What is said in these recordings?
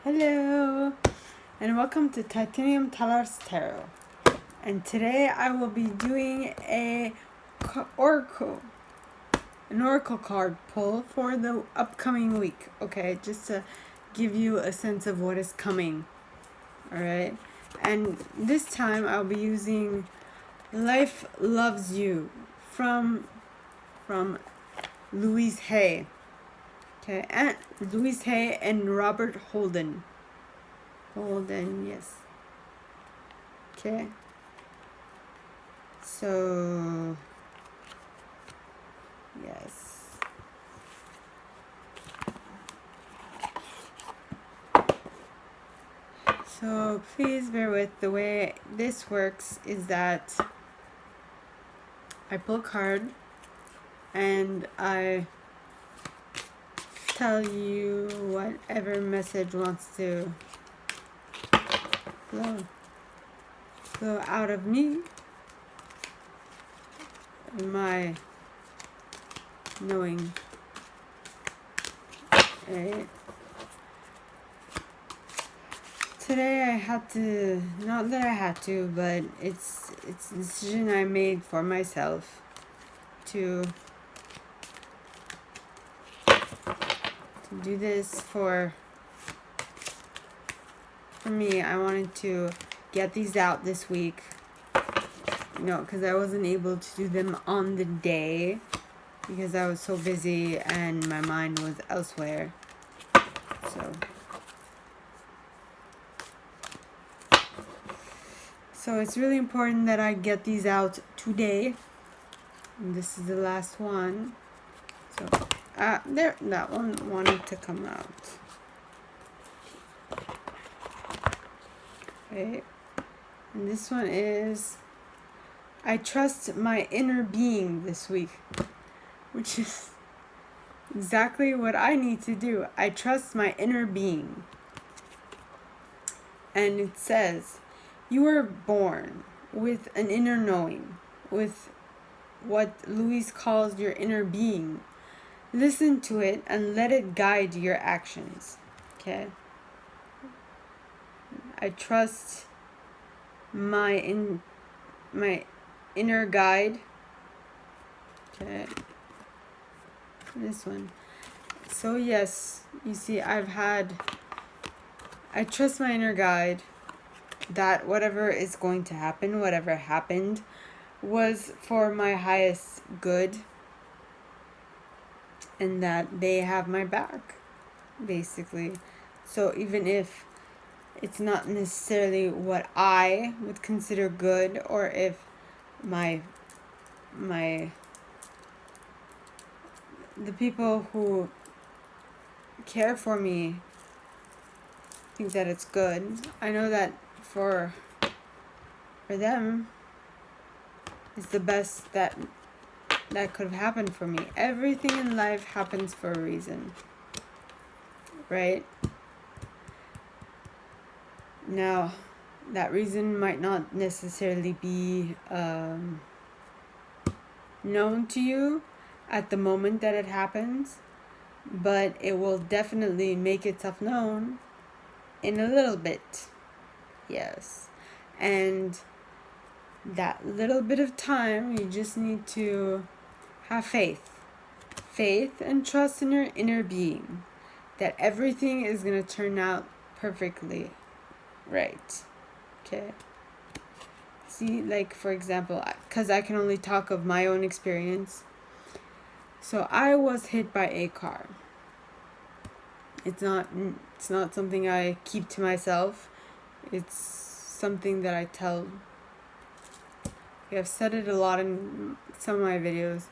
Hello, and welcome to Titanium Talars Tarot. And today I will be doing an oracle card pull for the upcoming week. Okay, just to give you a sense of what is coming. All right, and this time I'll be using "Life Loves You" from Louise Hay. Okay, and Louise Hay and Robert Holden. Yes. Okay. So, yes. So, please bear with. The way this works is that I pull a card and I tell you whatever message wants to flow out of me, my knowing. Right? Today I had to, not that I had to, but it's a decision I made for myself to do this for me. I wanted to get these out this week, because I wasn't able to do them on the day because I was so busy and my mind was elsewhere. So it's really important that I get these out today. And this is the last one. So that one wanted to come out. Okay. And this one is, I trust my inner being this week, which is exactly what I need to do. I trust my inner being. And it says, you were born with an inner knowing, with what Louise calls your inner being. Listen to it and let it guide your actions. Okay? I trust my inner guide. Okay. This one. So yes, you see, I trust my inner guide that whatever is going to happen, whatever happened, was for my highest good, and that they have my back, basically. So even if it's not necessarily what I would consider good, or if the people who care for me think that it's good, I know that for them is the best that could have happened for me. Everything in life happens for a reason, right? Now, that reason might not necessarily be known to you at the moment that it happens, but it will definitely make itself known in a little bit. Yes. And that little bit of time, you just need to have faith and trust in your inner being that everything is going to turn out perfectly right. Okay? See, like, for example, because I can only talk of my own experience. So I was hit by a car. It's not something I keep to myself. It's something that I tell. I've said it a lot in some of my videos.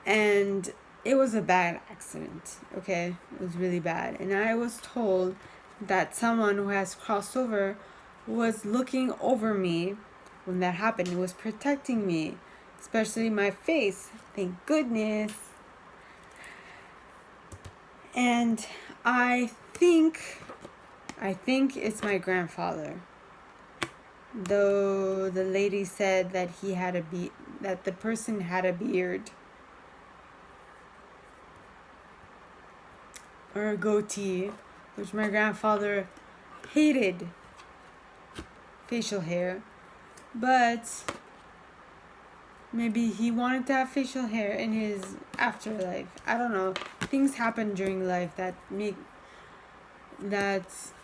And it was a bad accident, okay? It was really bad. And I was told that someone who has crossed over was looking over me when that happened. It was protecting me, especially my face. Thank goodness. And I think it's my grandfather. Though the lady said that that the person had a beard or a goatee, which my grandfather hated facial hair, but maybe he wanted to have facial hair in his afterlife. I don't know. Things happen during life that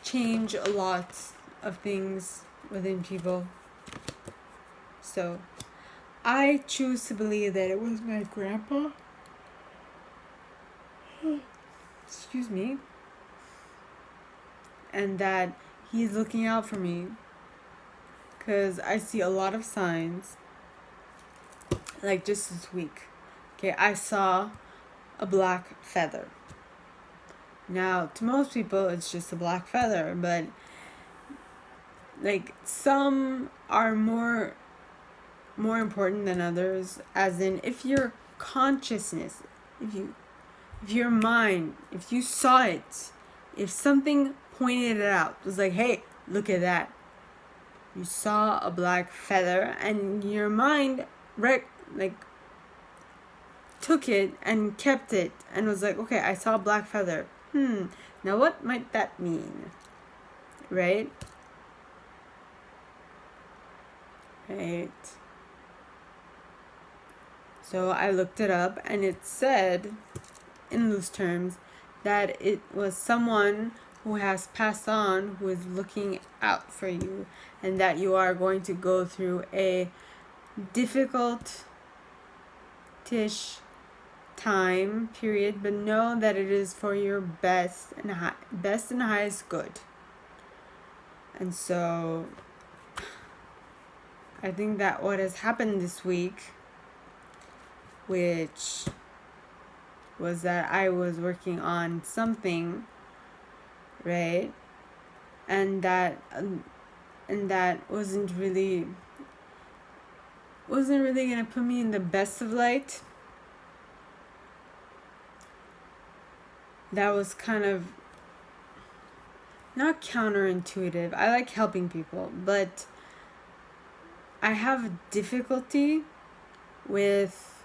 change a lot of things within people. So I choose to believe that it was my grandpa. Excuse me. And that he's looking out for me. Because I see a lot of signs. Like just this week. Okay, I saw a black feather. Now, to most people, it's just a black feather. But, like, some are more important than others, as in if your consciousness, if your mind, if you saw it, if something pointed it out, it was like, hey, look at that, you saw a black feather, and your mind took it and kept it and was like, okay, I saw a black feather, now what might that mean, right? So I looked it up, and it said, in loose terms, that it was someone who has passed on who is looking out for you, and that you are going to go through a difficult-ish time period, but know that it is for your best and highest good. And so I think that what has happened this week, which was that I was working on something, right? And that wasn't really gonna put me in the best of light. That was kind of not counterintuitive. I like helping people, but I have difficulty with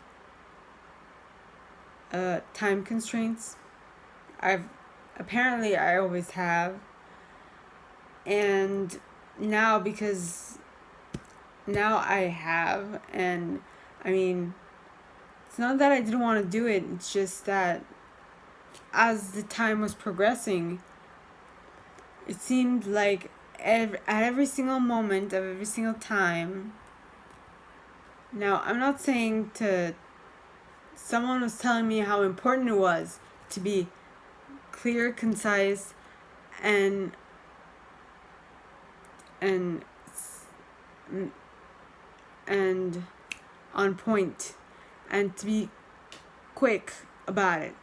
time constraints. I always have, and now because now I have, and I mean, it's not that I didn't want to do it, it's just that as the time was progressing, it seemed like at every single moment of every single time. Now, I'm not saying someone was telling me how important it was to be clear, concise, and on point, and to be quick about it,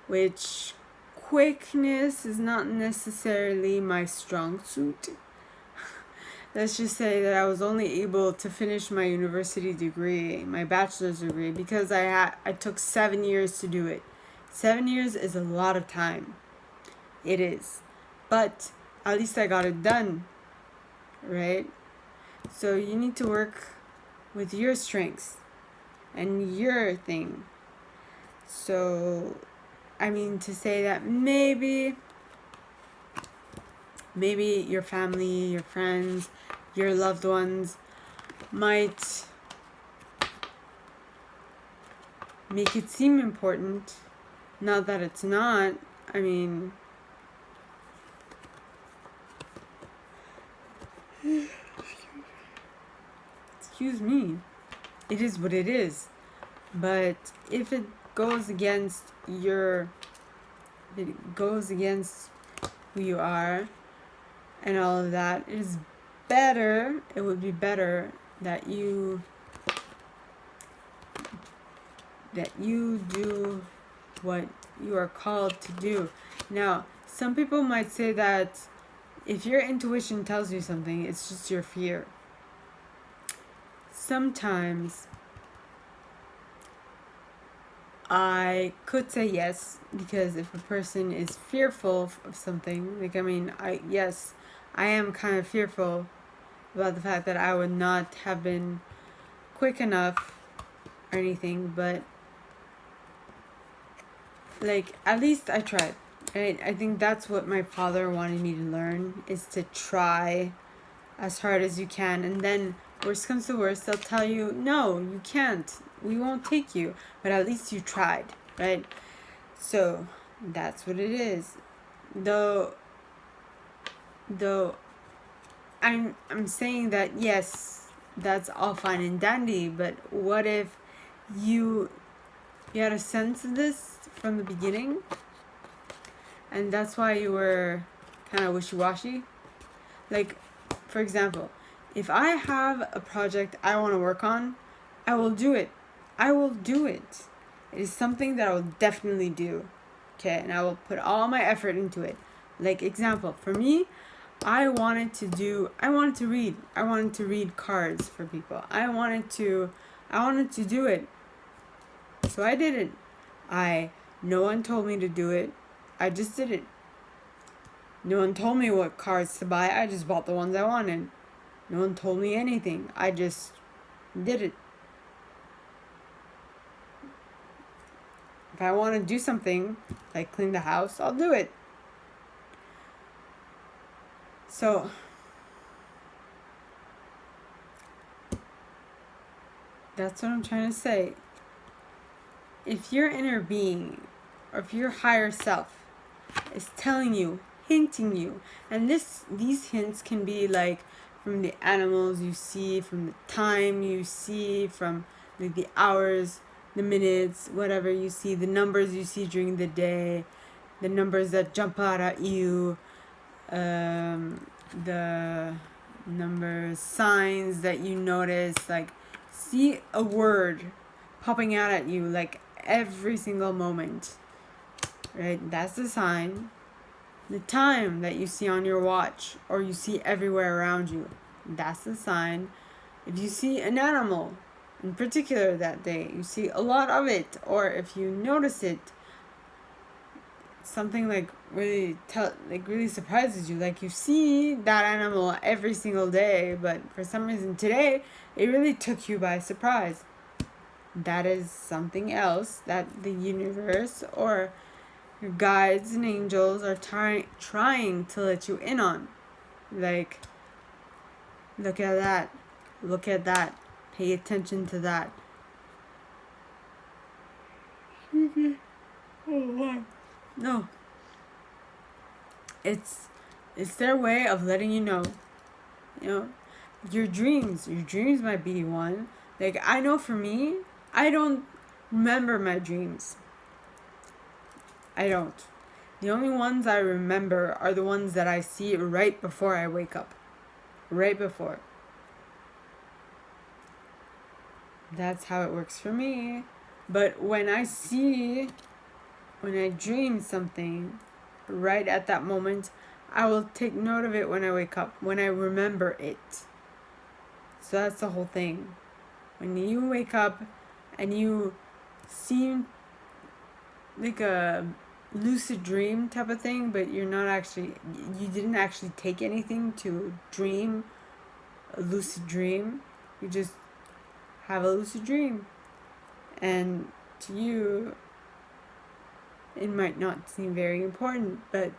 which quickness is not necessarily my strong suit. Let's just say that I was only able to finish my university degree, my bachelor's degree, because I took 7 years to do it. 7 years is a lot of time. It is. But at least I got it done, right? So you need to work with your strengths and your thing. So, I mean, to say that maybe your family, your friends, your loved ones might make it seem important. Not that it's not. I mean, excuse me. It is what it is. But if it goes against who you are and all of that, it would be better that you do what you are called to do. Now, some people might say that if your intuition tells you something, it's just your fear. Sometimes I could say yes, because if a person is fearful of something, like, I mean, I am kind of fearful about the fact that I would not have been quick enough or anything, but like, at least I tried. Right? I think that's what my father wanted me to learn, is to try as hard as you can, and then worst comes to worst, they'll tell you, no, you can't. We won't take you. But at least you tried, right? So that's what it is. Though I'm saying that yes, that's all fine and dandy, but what if you had a sense of this from the beginning, and that's why you were kind of wishy-washy? Like, for example, if I have a project I want to work on, I will do it. I will do it. It is something that I will definitely do. Okay, and I will put all my effort into it. Like, example, for me, I wanted to read. I wanted to read cards for people. I wanted to do it. So I did it. No one told me to do it. I just did it. No one told me what cards to buy. I just bought the ones I wanted. No one told me anything. I just did it. If I want to do something, like clean the house, I'll do it. So, that's what I'm trying to say. If your inner being, or if your higher self is telling you, hinting you, and these hints can be like from the animals you see, from the time you see, from like the hours, the minutes, whatever you see, the numbers you see during the day, the numbers that jump out at you, the numbers, signs that you notice, like see a word popping out at you like every single moment, right? That's the sign. The time that you see on your watch or you see everywhere around you, that's the sign. If you see an animal in particular that day, you see a lot of it, or if you notice it, something like really surprises you, like you see that animal every single day, but for some reason today it really took you by surprise. That is something else that the universe or your guides and angels are trying to let you in on. Like, look at that, pay attention to that. Oh wow. No, it's their way of letting you know, your dreams might be one. Like, I know for me, I don't remember my dreams. I don't. The only ones I remember are the ones that I see right before I wake up. Right before. That's how it works for me. But when I dream something right at that moment, I will take note of it when I wake up, when I remember it. So that's the whole thing. When you wake up and you seem like a lucid dream type of thing, but you didn't actually take anything to dream a lucid dream. You just have a lucid dream. And to you, it might not seem very important, but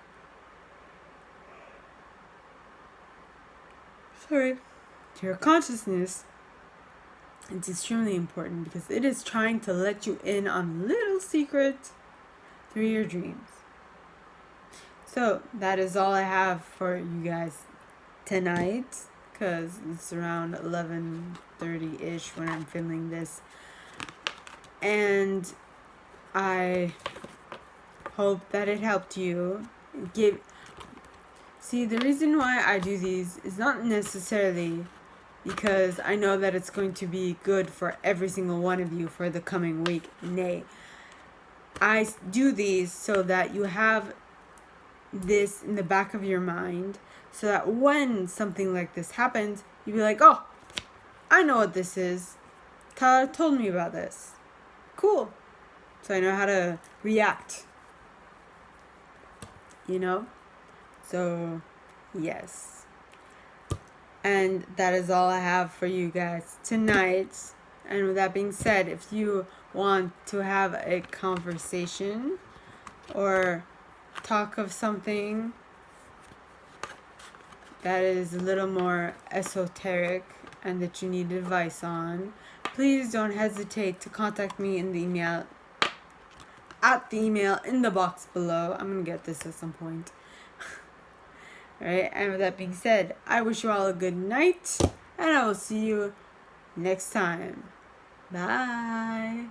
to your consciousness, it's extremely important because it is trying to let you in on little secrets through your dreams. So that is all I have for you guys tonight, because it's around 11:30-ish when I'm filming this. And I hope that it helped you. See, the reason why I do these is not necessarily because I know that it's going to be good for every single one of you for the coming week. Nay, I do these so that you have this in the back of your mind, so that when something like this happens, you'll be like, oh, I know what this is. Tyler told me about this. Cool. So I know how to react. So, yes. And that is all I have for you guys tonight. And with that being said, if you want to have a conversation or talk of something that is a little more esoteric and that you need advice on, please don't hesitate to contact me in the email in the box below. I'm gonna get this at some point. Alright, and with that being said, I wish you all a good night, and I will see you next time. Bye.